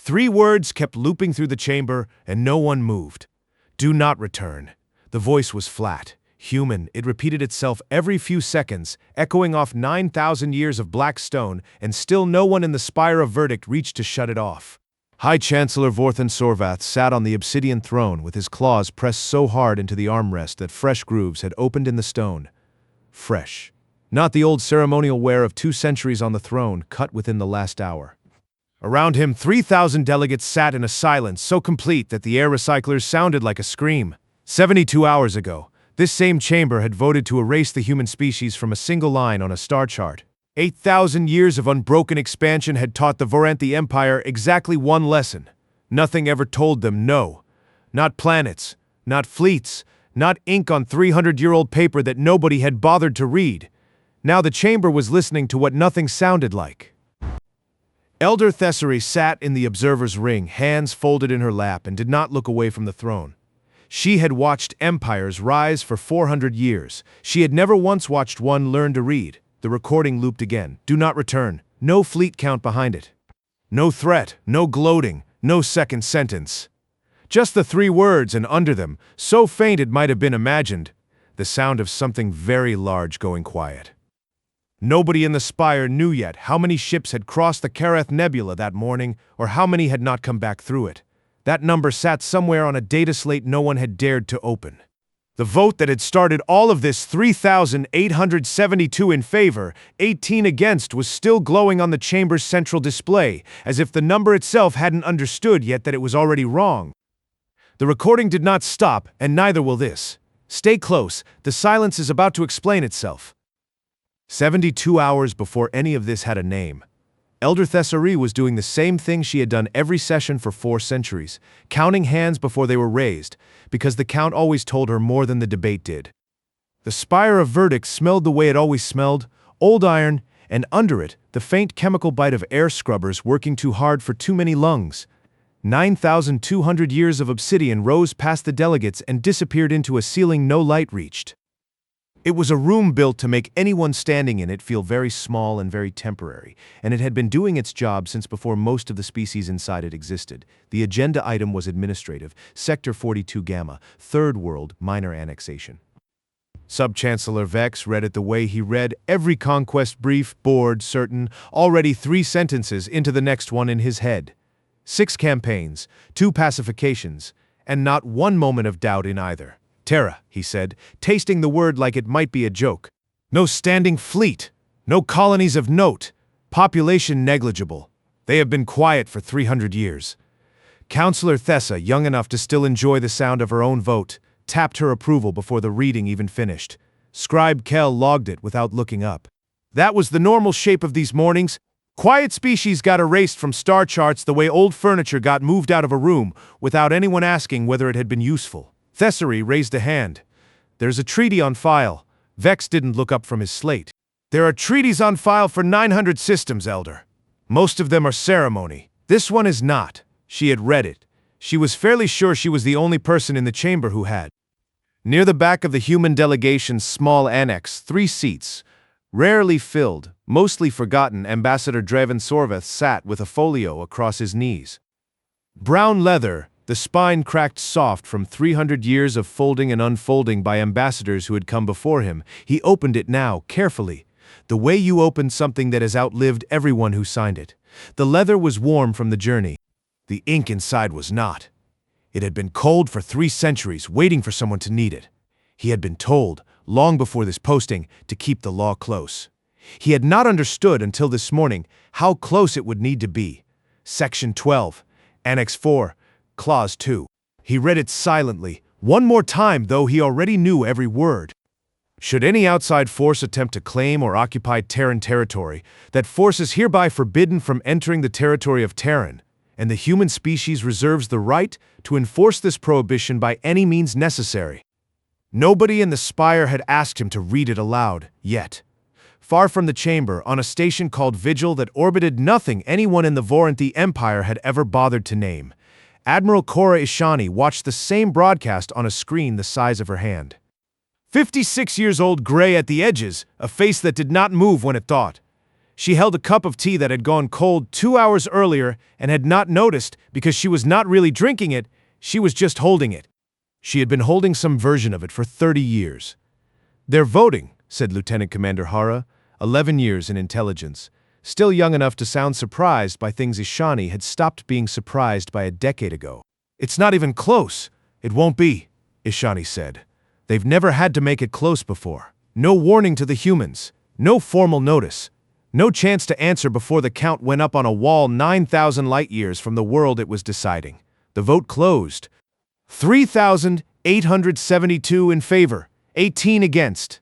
3 words kept looping through the chamber, and no one moved. "Do not return." The voice was flat, human. It repeated itself every few seconds, echoing off 9,000 years of black stone, and still no one in the spire of verdict reached to shut it off. High Chancellor Vorthan Sorvath sat on the obsidian throne with his claws pressed so hard into the armrest that fresh grooves had opened in the stone. Fresh. Not the old ceremonial wear of 2 centuries on the throne, cut within the last hour. Around him, 3,000 delegates sat in a silence so complete that the air recyclers sounded like a scream. 72 hours ago, this same chamber had voted to erase the human species from a single line on a star chart. 8,000 years of unbroken expansion had taught the Voranthi Empire exactly one lesson. Nothing ever told them no. Not planets, not fleets, not ink on 300-year-old paper that nobody had bothered to read. Now the chamber was listening to what nothing sounded like. Elder Thessary sat in the observer's ring, hands folded in her lap, and did not look away from the throne. She had watched empires rise for 400 years. She had never once watched one learn to read. The recording looped again. Do not return. No fleet count behind it. No threat, no gloating, no second sentence. Just the 3 words, and under them, so faint it might have been imagined, the sound of something very large going quiet. Nobody in the spire knew yet how many ships had crossed the Kareth Nebula that morning, or how many had not come back through it. That number sat somewhere on a data slate no one had dared to open. The vote that had started all of this, 3,872 in favor, 18 against, was still glowing on the chamber's central display, as if the number itself hadn't understood yet that it was already wrong. The recording did not stop, and neither will this. Stay close, the silence is about to explain itself. 72 hours before any of this had a name. Elder Thessary was doing the same thing she had done every session for 4 centuries, counting hands before they were raised, because the count always told her more than the debate did. The spire of verdict smelled the way it always smelled, old iron, and under it, the faint chemical bite of air scrubbers working too hard for too many lungs. 9,200 years of obsidian rose past the delegates and disappeared into a ceiling no light reached. It was a room built to make anyone standing in it feel very small and very temporary, and it had been doing its job since before most of the species inside it existed. The agenda item was administrative, Sector 42 Gamma, Third World, minor annexation. Sub-Chancellor Vex read it the way he read every conquest brief, bored, certain, already 3 sentences into the next one in his head. 6 campaigns, 2 pacifications, and not one moment of doubt in either. Terra, he said, tasting the word like it might be a joke. No standing fleet. No colonies of note. Population negligible. They have been quiet for 300 years. Councillor Thessa, young enough to still enjoy the sound of her own vote, tapped her approval before the reading even finished. Scribe Kel logged it without looking up. That was the normal shape of these mornings. Quiet species got erased from star charts the way old furniture got moved out of a room without anyone asking whether it had been useful. Thessary raised a hand. There's a treaty on file. Vex didn't look up from his slate. There are treaties on file for 900 systems, Elder. Most of them are ceremony. This one is not. She had read it. She was fairly sure she was the only person in the chamber who had. Near the back of the human delegation's small annex, 3 seats, rarely filled, mostly forgotten, Ambassador Draven Sorvath sat with a folio across his knees. Brown leather, the spine cracked soft from 300 years of folding and unfolding by ambassadors who had come before him. He opened it now, carefully, the way you open something that has outlived everyone who signed it. The leather was warm from the journey. The ink inside was not. It had been cold for 3 centuries, waiting for someone to need it. He had been told, long before this posting, to keep the law close. He had not understood until this morning how close it would need to be. Section 12, Annex 4, Clause 2. He read it silently, one more time, though he already knew every word. Should any outside force attempt to claim or occupy Terran territory, that force is hereby forbidden from entering the territory of Terran, and the human species reserves the right to enforce this prohibition by any means necessary. Nobody in the spire had asked him to read it aloud, yet. Far from the chamber, on a station called Vigil that orbited nothing anyone in the Voranthi Empire had ever bothered to name, Admiral Cora Ishani watched the same broadcast on a screen the size of her hand. 56 years old, gray at the edges, a face that did not move when it thought. She held a cup of tea that had gone cold 2 hours earlier and had not noticed because she was not really drinking it, she was just holding it. She had been holding some version of it for 30 years. "They're voting," said Lieutenant Commander Hara, 11 years in intelligence, still young enough to sound surprised by things Ishani had stopped being surprised by a decade ago. "It's not even close. It won't be," Ishani said. "They've never had to make it close before. No warning to the humans. No formal notice. No chance to answer before the count went up on a wall 9,000 light-years from the world it was deciding. The vote closed. 3,872 in favor, 18 against.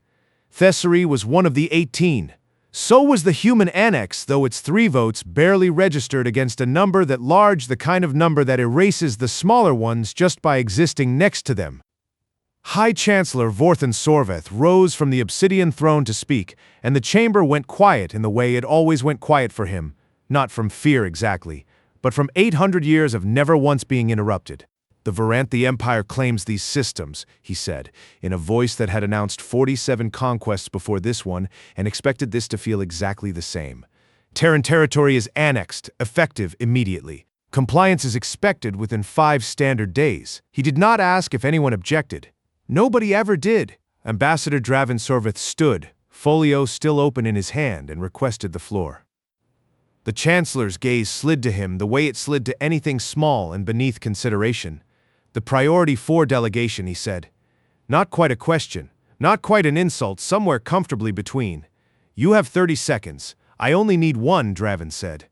Thessaly was one of the 18. So was the human annex, though its 3 votes barely registered against a number that large, the kind of number that erases the smaller ones just by existing next to them. High Chancellor Vorthan Sorveth rose from the obsidian throne to speak, and the chamber went quiet in the way it always went quiet for him, not from fear exactly, but from 800 years of never once being interrupted. "The Varanthe Empire claims these systems," he said, in a voice that had announced 47 conquests before this one and expected this to feel exactly the same. "Terran territory is annexed, effective immediately. Compliance is expected within 5 standard days." He did not ask if anyone objected. Nobody ever did. Ambassador Draven Sorveth stood, folio still open in his hand, and requested the floor. The Chancellor's gaze slid to him the way it slid to anything small and beneath consideration. "The priority 4 delegation," he said. "Not quite a question, not quite an insult, somewhere comfortably between. You have 30 seconds. I only need 1, Draven said.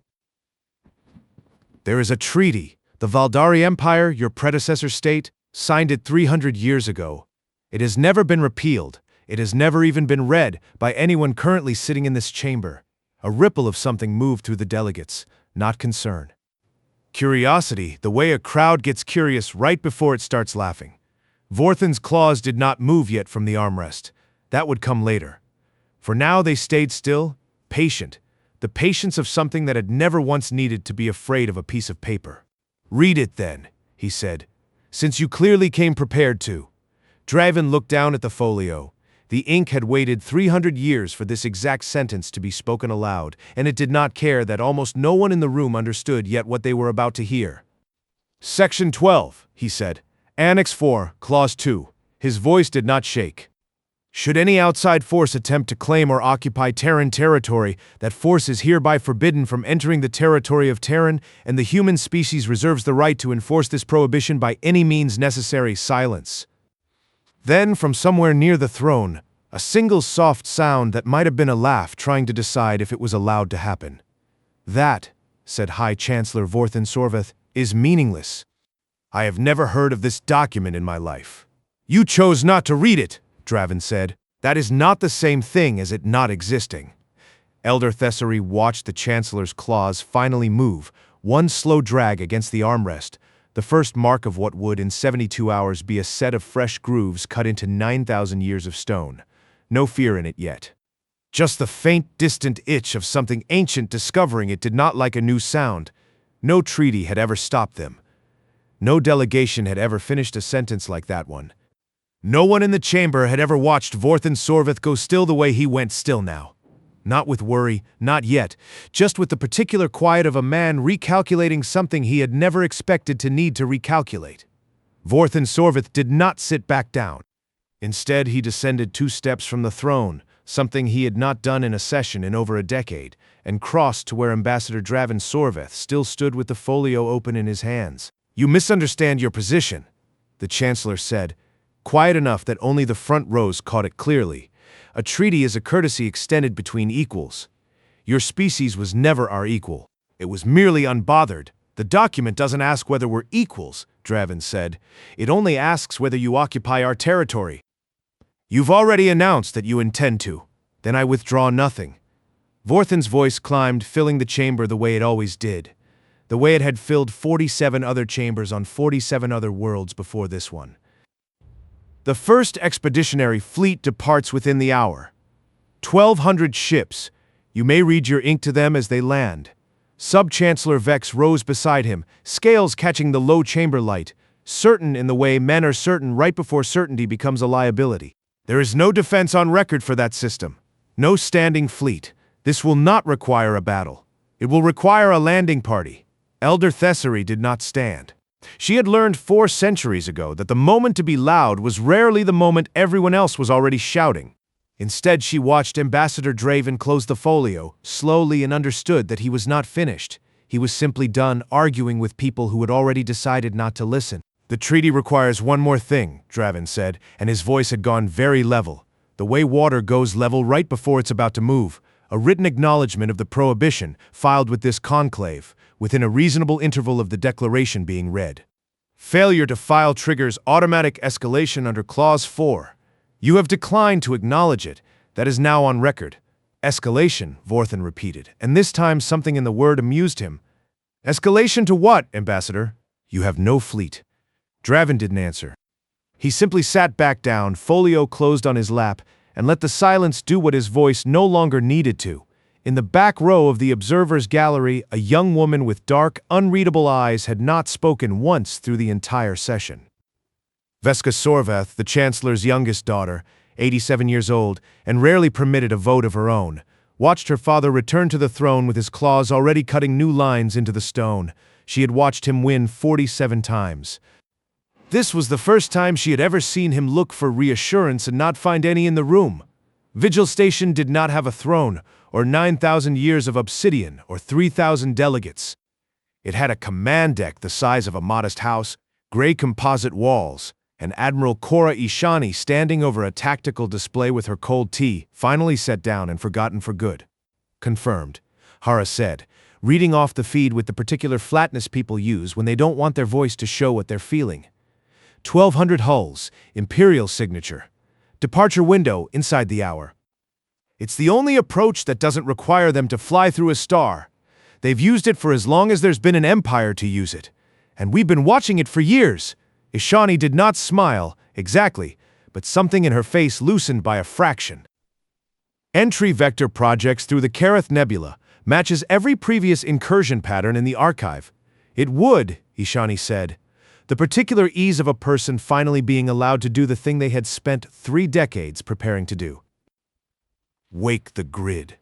"There is a treaty. The Valdari Empire, your predecessor state, signed it 300 years ago. It has never been repealed. It has never even been read by anyone currently sitting in this chamber." A ripple of something moved through the delegates, not concern. Curiosity, the way a crowd gets curious right before it starts laughing. Vorthan's claws did not move yet from the armrest. That would come later. For now they stayed still, patient, the patience of something that had never once needed to be afraid of a piece of paper. "Read it then," he said, "since you clearly came prepared to." Draven looked down at the folio. The ink had waited 300 years for this exact sentence to be spoken aloud, and it did not care that almost no one in the room understood yet what they were about to hear. "Section 12, he said. "Annex 4, Clause 2. His voice did not shake. "Should any outside force attempt to claim or occupy Terran territory, that force is hereby forbidden from entering the territory of Terran, and the human species reserves the right to enforce this prohibition by any means necessary." Silence. Then, from somewhere near the throne, a single soft sound that might have been a laugh trying to decide if it was allowed to happen. "That," said High Chancellor Vorthan Sorveth, "is meaningless. I have never heard of this document in my life." "You chose not to read it," Draven said. "That is not the same thing as it not existing." Elder Thessaly watched the Chancellor's claws finally move, one slow drag against the armrest, the first mark of what would in 72 hours be a set of fresh grooves cut into 9,000 years of stone. No fear in it yet. Just the faint, distant itch of something ancient discovering it did not like a new sound. No treaty had ever stopped them. No delegation had ever finished a sentence like that one. No one in the chamber had ever watched Vorthan Sorveth go still the way he went still now. Not with worry, not yet, just with the particular quiet of a man recalculating something he had never expected to need to recalculate. Vorthan Sorveth did not sit back down. Instead, he descended 2 steps from the throne, something he had not done in a session in over a decade, and crossed to where Ambassador Draven Sorveth still stood with the folio open in his hands. "You misunderstand your position," the Chancellor said, quiet enough that only the front rows caught it clearly. "A treaty is a courtesy extended between equals. Your species was never our equal. It was merely unbothered. The document doesn't ask whether we're equals," Draven said. "It only asks whether you occupy our territory. You've already announced that you intend to. Then I withdraw nothing." Vorthan's voice climbed, filling the chamber the way it always did, the way it had filled 47 other chambers on 47 other worlds before this one. "The first expeditionary fleet departs within the hour. 1,200 ships. You may read your ink to them as they land." Sub-Chancellor Vex rose beside him, scales catching the low chamber light, certain in the way men are certain right before certainty becomes a liability. "There is no defense on record for that system. No standing fleet. This will not require a battle. It will require a landing party. Elder Thessery did not stand. She had learned 4 centuries ago that the moment to be loud was rarely the moment everyone else was already shouting. Instead, she watched Ambassador Draven close the folio, slowly, and understood that he was not finished. He was simply done arguing with people who had already decided not to listen. The treaty requires one more thing, Draven said, and his voice had gone very level. The way water goes level right before it's about to move. A written acknowledgement of the prohibition, filed with this conclave, within a reasonable interval of the declaration being read. Failure to file triggers automatic escalation under Clause 4. You have declined to acknowledge it. That is now on record. Escalation, Vorthen repeated, and this time something in the word amused him. Escalation to what, Ambassador? You have no fleet. Draven didn't answer. He simply sat back down, folio closed on his lap, and let the silence do what his voice no longer needed to. In the back row of the observers' gallery, a young woman with dark, unreadable eyes had not spoken once through the entire session. Veska Sorvath, the Chancellor's youngest daughter, 87 years old, and rarely permitted a vote of her own, watched her father return to the throne with his claws already cutting new lines into the stone. She had watched him win 47 times. This was the first time she had ever seen him look for reassurance and not find any in the room. Vigil Station did not have a throne, or 9,000 years of obsidian, or 3,000 delegates. It had a command deck the size of a modest house, gray composite walls, and Admiral Cora Ishani standing over a tactical display with her cold tea, finally set down and forgotten for good. Confirmed, Hara said, reading off the feed with the particular flatness people use when they don't want their voice to show what they're feeling. 1,200 hulls, Imperial signature. Departure window inside the hour. It's the only approach that doesn't require them to fly through a star. They've used it for as long as there's been an empire to use it. And we've been watching it for years. Ishani did not smile, exactly, but something in her face loosened by a fraction. Entry vector projects through the Kareth Nebula matches every previous incursion pattern in the archive. It would, Ishani said. The particular ease of a person finally being allowed to do the thing they had spent 3 decades preparing to do. Wake the grid.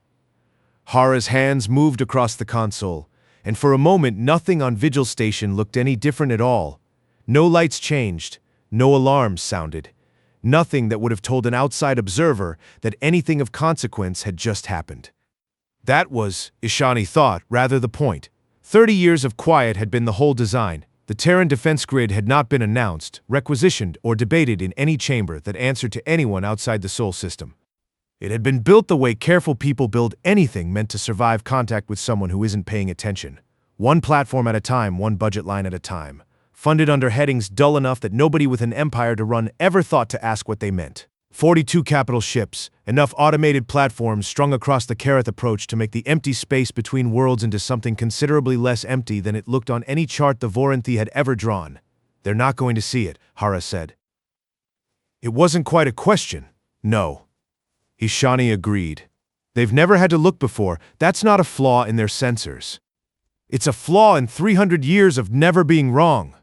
Hara's hands moved across the console, and for a moment nothing on Vigil Station looked any different at all. No lights changed, no alarms sounded. Nothing that would have told an outside observer that anything of consequence had just happened. That was, Ishani thought, rather the point. 30 years of quiet had been the whole design. The Terran defense grid had not been announced, requisitioned, or debated in any chamber that answered to anyone outside the Sol system. It had been built the way careful people build anything meant to survive contact with someone who isn't paying attention. One platform at a time, one budget line at a time. Funded under headings dull enough that nobody with an empire to run ever thought to ask what they meant. 42 capital ships, enough automated platforms strung across the Kareth approach to make the empty space between worlds into something considerably less empty than it looked on any chart the Voranthi had ever drawn. They're not going to see it, Hara said. It wasn't quite a question, no. Ishani agreed. They've never had to look before. That's not a flaw in their sensors. It's a flaw in 300 years of never being wrong.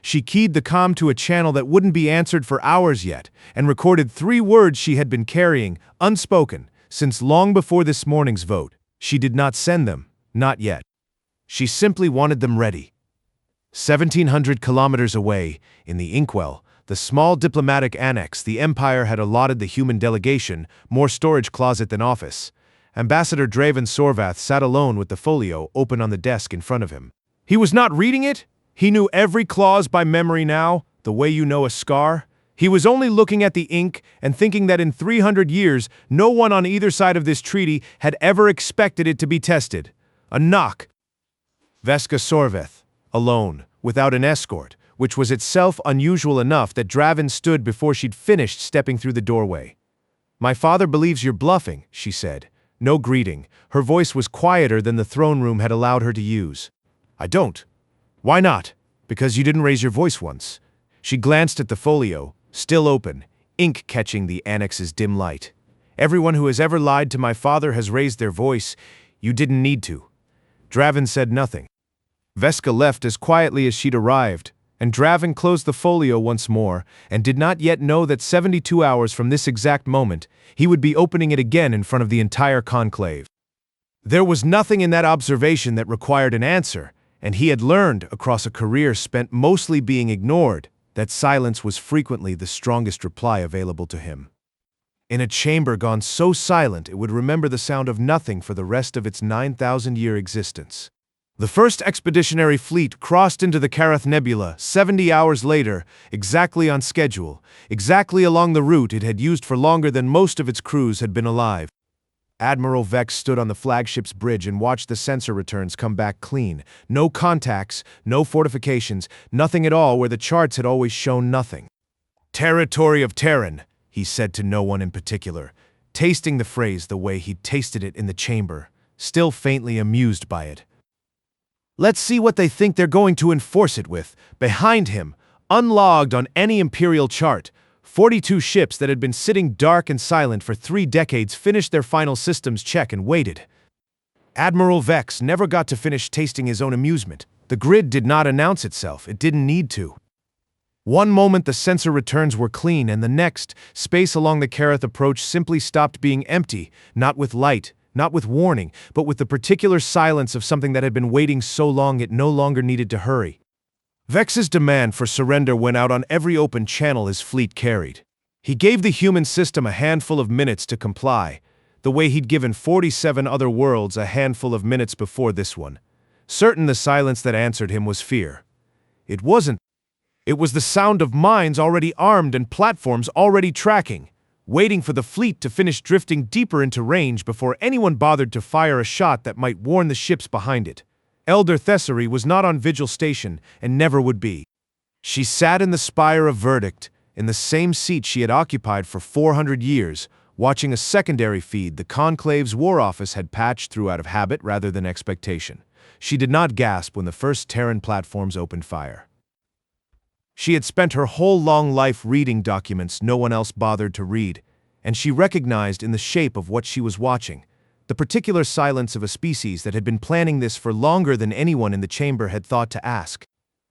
She keyed the comm to a channel that wouldn't be answered for hours yet, and recorded 3 words she had been carrying, unspoken, since long before this morning's vote. She did not send them, not yet. She simply wanted them ready. 1,700 kilometers away, in the Inkwell, the small diplomatic annex the Empire had allotted the human delegation, more storage closet than office, Ambassador Draven Sorvath sat alone with the folio open on the desk in front of him. He was not reading it. He knew every clause by memory now, the way you know a scar. He was only looking at the ink and thinking that in 300 years, no one on either side of this treaty had ever expected it to be tested. A knock. Veska Sorvath, alone, without an escort, which was itself unusual enough that Draven stood before she'd finished stepping through the doorway. "My father believes you're bluffing," she said. No greeting. Her voice was quieter than the throne room had allowed her to use. "I don't." "Why not?" "Because you didn't raise your voice once." She glanced at the folio, still open, ink catching the annex's dim light. "Everyone who has ever lied to my father has raised their voice. You didn't need to." Draven said nothing. Veska left as quietly as she'd arrived, and Draven closed the folio once more, and did not yet know that 72 hours from this exact moment, he would be opening it again in front of the entire conclave. There was nothing in that observation that required an answer, and he had learned, across a career spent mostly being ignored, that silence was frequently the strongest reply available to him. In a chamber gone so silent it would remember the sound of nothing for the rest of its 9,000-year existence. The first expeditionary fleet crossed into the Carath Nebula 70 hours later, exactly on schedule, exactly along the route it had used for longer than most of its crews had been alive. Admiral Vex stood on the flagship's bridge and watched the sensor returns come back clean. No contacts, no fortifications, nothing at all where the charts had always shown nothing. "Territory of Terran," he said to no one in particular, tasting the phrase the way he'd tasted it in the chamber, still faintly amused by it. "Let's see what they think they're going to enforce it with." Behind him, unlogged on any Imperial chart, 42 ships that had been sitting dark and silent for 3 decades finished their final systems check and waited. Admiral Vex never got to finish tasting his own amusement. The grid did not announce itself. It didn't need to. One moment the sensor returns were clean, and the next, space along the Carath approach simply stopped being empty, not with light, not with warning, but with the particular silence of something that had been waiting so long it no longer needed to hurry. Vex's demand for surrender went out on every open channel his fleet carried. He gave the human system a handful of minutes to comply, the way he'd given 47 other worlds a handful of minutes before this one. Certain the silence that answered him was fear. It wasn't. It was the sound of mines already armed and platforms already tracking, waiting for the fleet to finish drifting deeper into range before anyone bothered to fire a shot that might warn the ships behind it. Elder Thessaly was not on Vigil Station and never would be. She sat in the spire of Verdict, in the same seat she had occupied for 400 years, watching a secondary feed the Conclave's War Office had patched through out of habit rather than expectation. She did not gasp when the first Terran platforms opened fire. She had spent her whole long life reading documents no one else bothered to read, and she recognized in the shape of what she was watching the particular silence of a species that had been planning this for longer than anyone in the chamber had thought to ask.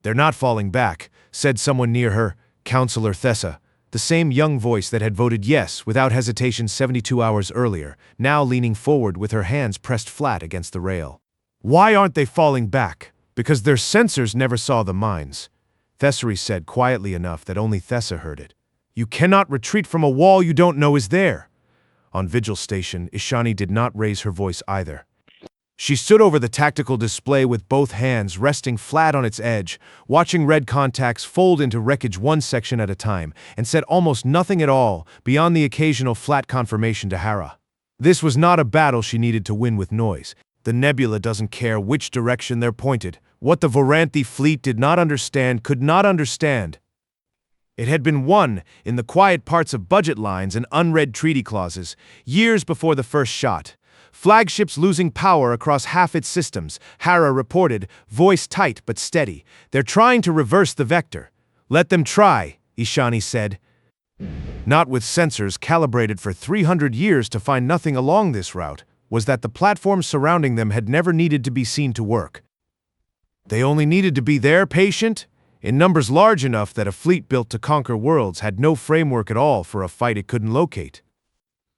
"They're not falling back," said someone near her, Counselor Thessa, the same young voice that had voted yes without hesitation 72 hours earlier, now leaning forward with her hands pressed flat against the rail. "Why aren't they falling back?" "Because their sensors never saw the mines," Thessaly said quietly enough that only Thessa heard it. "You cannot retreat from a wall you don't know is there." On Vigil Station, Ishani did not raise her voice either. She stood over the tactical display with both hands resting flat on its edge, watching red contacts fold into wreckage one section at a time, and said almost nothing at all beyond the occasional flat confirmation to Hera. This was not a battle she needed to win with noise. The nebula doesn't care which direction they're pointed. What the Voranthi fleet did not understand could not understand. It had been won in the quiet parts of budget lines and unread treaty clauses, years before the first shot. Flagships losing power across half its systems, Hera reported, voice tight but steady. "They're trying to reverse the vector." "Let them try," Ishani said. Not with sensors calibrated for 300 years to find nothing along this route, was that the platforms surrounding them had never needed to be seen to work. They only needed to be there, patient, in numbers large enough that a fleet built to conquer worlds had no framework at all for a fight it couldn't locate.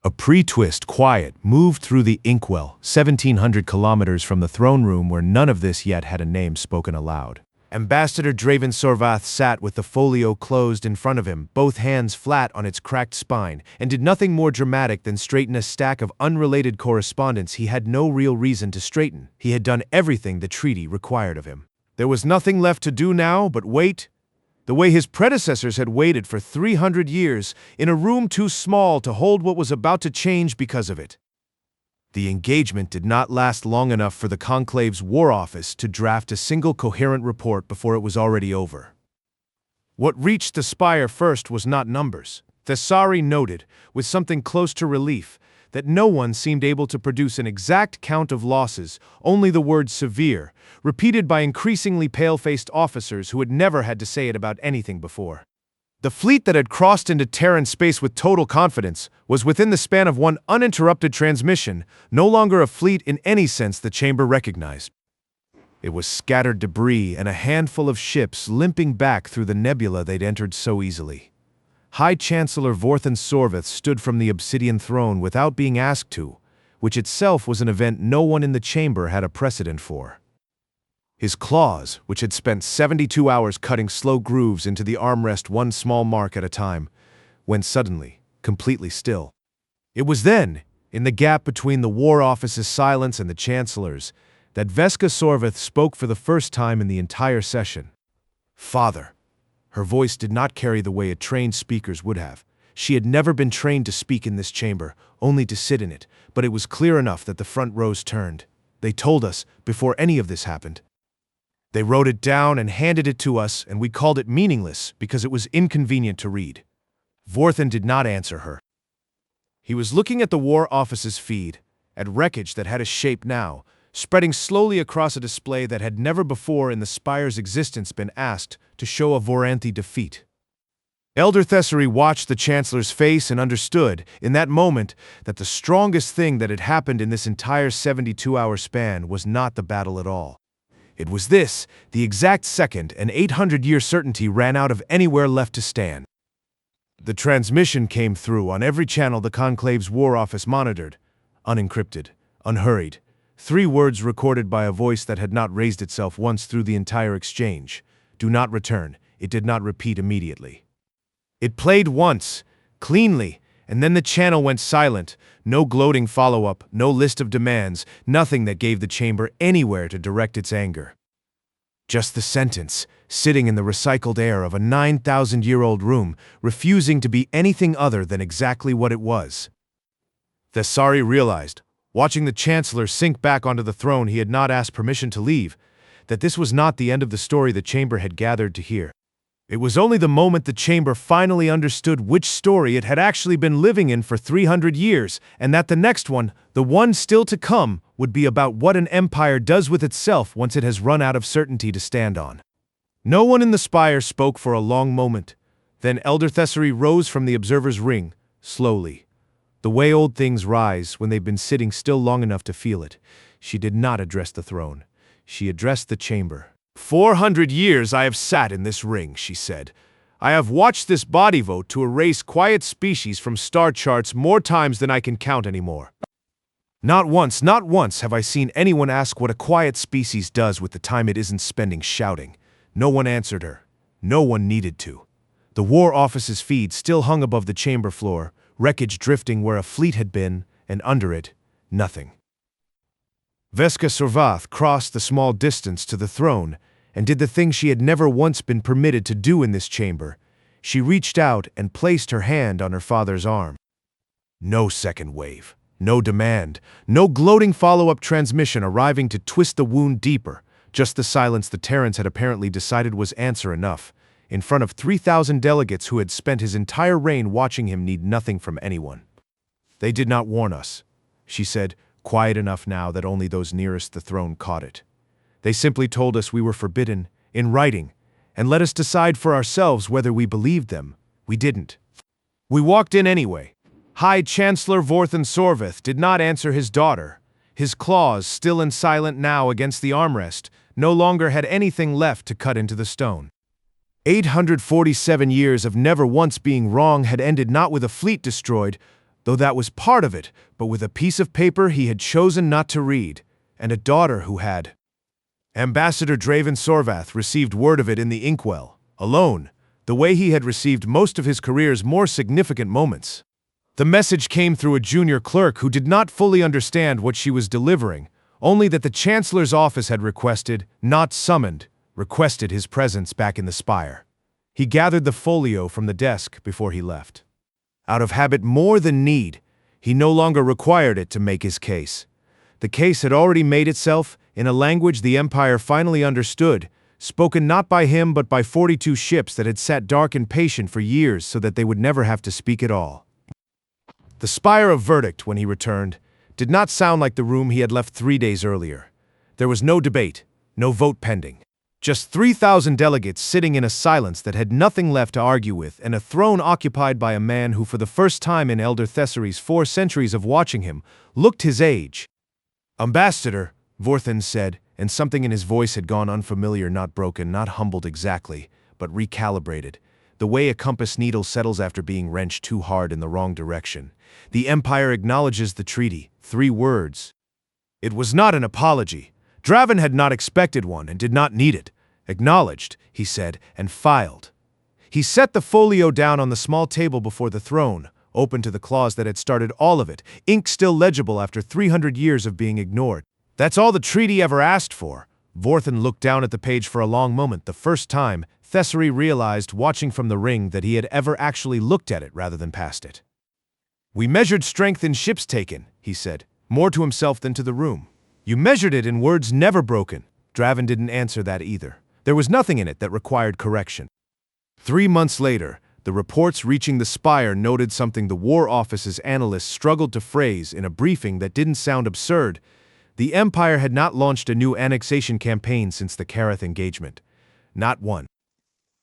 A pre-twist quiet moved through the inkwell, 1,700 kilometers from the throne room where none of this yet had a name spoken aloud. Ambassador Draven Sorvath sat with the folio closed in front of him, both hands flat on its cracked spine, and did nothing more dramatic than straighten a stack of unrelated correspondence he had no real reason to straighten. He had done everything the treaty required of him. There was nothing left to do now but wait, the way his predecessors had waited for 300 years, in a room too small to hold what was about to change because of it. The engagement did not last long enough for the Conclave's War Office to draft a single coherent report before it was already over. What reached the spire first was not numbers. Thessaly noted, with something close to relief, that no one seemed able to produce an exact count of losses, only the word severe, repeated by increasingly pale-faced officers who had never had to say it about anything before. The fleet that had crossed into Terran space with total confidence was within the span of one uninterrupted transmission, no longer a fleet in any sense the chamber recognized. It was scattered debris and a handful of ships limping back through the nebula they'd entered so easily. High Chancellor Vorthan Sorvath stood from the obsidian throne without being asked to, which itself was an event no one in the chamber had a precedent for. His claws, which had spent 72 hours cutting slow grooves into the armrest one small mark at a time, went suddenly, completely still. It was then, in the gap between the War Office's silence and the Chancellor's, that Veska Sorvath spoke for the first time in the entire session. "Father." Her voice did not carry the way a trained speaker's would have. She had never been trained to speak in this chamber, only to sit in it, but it was clear enough that the front rows turned. They told us, before any of this happened. They wrote it down and handed it to us, and we called it meaningless because it was inconvenient to read. Vorthen did not answer her. He was looking at the War Office's feed, at wreckage that had a shape now, spreading slowly across a display that had never before in the Spire's existence been asked to show a Voranthi defeat. Elder Thessary watched the Chancellor's face and understood, in that moment, that the strongest thing that had happened in this entire 72-hour span was not the battle at all. It was this, the exact second an 800-year certainty ran out of anywhere left to stand. The transmission came through on every channel the Conclave's War Office monitored, unencrypted, unhurried, 3 words recorded by a voice that had not raised itself once through the entire exchange. "Do not return." It did not repeat immediately. It played once, cleanly, and then the channel went silent. No gloating follow-up, no list of demands, nothing that gave the chamber anywhere to direct its anger. Just the sentence, sitting in the recycled air of a 9,000-year-old room, refusing to be anything other than exactly what it was. Thessary realized, watching the Chancellor sink back onto the throne he had not asked permission to leave, that this was not the end of the story the chamber had gathered to hear. It was only the moment the chamber finally understood which story it had actually been living in for 300 years, and that the next one, the one still to come, would be about what an empire does with itself once it has run out of certainty to stand on. No one in the spire spoke for a long moment. Then Elder Thessary rose from the observer's ring, slowly. The way old things rise when they've been sitting still long enough to feel it. She did not address the throne. She addressed the chamber. 400 years I have sat in this ring, she said. I have watched this body vote to erase quiet species from star charts more times than I can count anymore. Not once have I seen anyone ask what a quiet species does with the time it isn't spending shouting. No one answered her. No one needed to. The War Office's feed still hung above the chamber floor, wreckage drifting where a fleet had been, and under it, nothing. Veska Sorvath crossed the small distance to the throne and did the thing she had never once been permitted to do in this chamber. She reached out and placed her hand on her father's arm. No second wave, no demand, no gloating follow-up transmission arriving to twist the wound deeper, just the silence the Terrans had apparently decided was answer enough. In front of 3,000 delegates who had spent his entire reign watching him need nothing from anyone. They did not warn us, she said, quiet enough now that only those nearest the throne caught it. They simply told us we were forbidden, in writing, and let us decide for ourselves whether we believed them. We didn't. We walked in anyway. High Chancellor Vorthen Sorvath did not answer his daughter. His claws, still and silent now against the armrest, no longer had anything left to cut into the stone. 847 years of never once being wrong had ended not with a fleet destroyed, though that was part of it, but with a piece of paper he had chosen not to read, and a daughter who had. Ambassador Draven Sorvath received word of it in the inkwell, alone, the way he had received most of his career's more significant moments. The message came through a junior clerk who did not fully understand what she was delivering, only that the Chancellor's office had requested, not summoned, requested his presence back in the spire. He gathered the folio from the desk before he left. Out of habit more than need, he no longer required it to make his case. The case had already made itself in a language the Empire finally understood, spoken not by him but by 42 ships that had sat dark and patient for years so that they would never have to speak at all. The spire of verdict, when he returned, did not sound like the room he had left 3 days earlier. There was no debate, no vote pending. Just 3,000 delegates sitting in a silence that had nothing left to argue with, and a throne occupied by a man who for the first time in Elder Thessary's 4 centuries of watching him, looked his age. Ambassador, Vorthen said, and something in his voice had gone unfamiliar, not broken, not humbled exactly, but recalibrated. the way a compass needle settles after being wrenched too hard in the wrong direction. The Empire acknowledges the treaty. 3 words. It was not an apology. Draven had not expected one and did not need it. Acknowledged, he said, and filed. He set the folio down on the small table before the throne, open to the clause that had started all of it, ink still legible after 300 years of being ignored. That's all the treaty ever asked for. Vorthen looked down at the page for a long moment, the first time Thessary realized, watching from the ring, that he had ever actually looked at it rather than past it. We measured strength in ships taken, he said, more to himself than to the room. You measured it in words never broken. Draven didn't answer that either. There was nothing in it that required correction. 3 months later, the reports reaching the Spire noted something the War Office's analysts struggled to phrase in a briefing that didn't sound absurd. The Empire had not launched a new annexation campaign since the Karath engagement. Not one.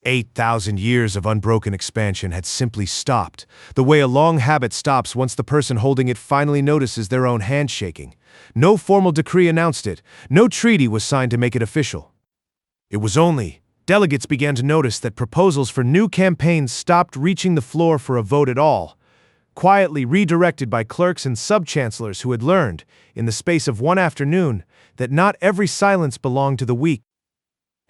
8,000 years of unbroken expansion had simply stopped, the way a long habit stops once the person holding it finally notices their own hand shaking. No formal decree announced it. No treaty was signed to make it official. It was only delegates began to notice that proposals for new campaigns stopped reaching the floor for a vote at all, quietly redirected by clerks and sub-chancellors who had learned, in the space of one afternoon, that not every silence belonged to the weak.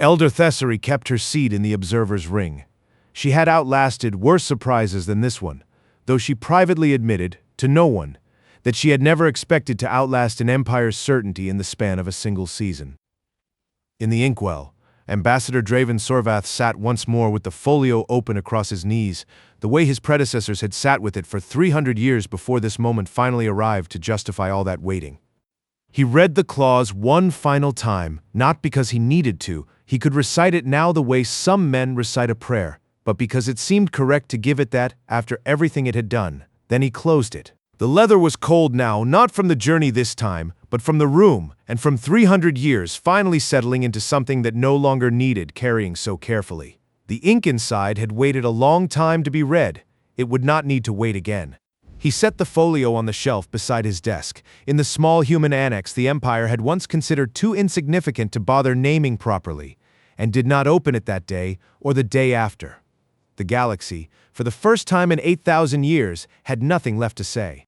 Elder Thessary kept her seat in the observer's ring. She had outlasted worse surprises than this one, though she privately admitted, to no one, that she had never expected to outlast an empire's certainty in the span of a single season. In the inkwell, Ambassador Draven Sorvath sat once more with the folio open across his knees, the way his predecessors had sat with it for 300 years before this moment finally arrived to justify all that waiting. He read the clause one final time, not because he needed to. He could recite it now the way some men recite a prayer, but because it seemed correct to give it that after everything it had done. Then he closed it. The leather was cold now, not from the journey this time, but from the room, and from 300 years finally settling into something that no longer needed carrying so carefully. The ink inside had waited a long time to be read. It would not need to wait again. He set the folio on the shelf beside his desk. In the small human annex the Empire had once considered too insignificant to bother naming properly, and did not open it that day or the day after. The galaxy, for the first time in 8,000 years, had nothing left to say.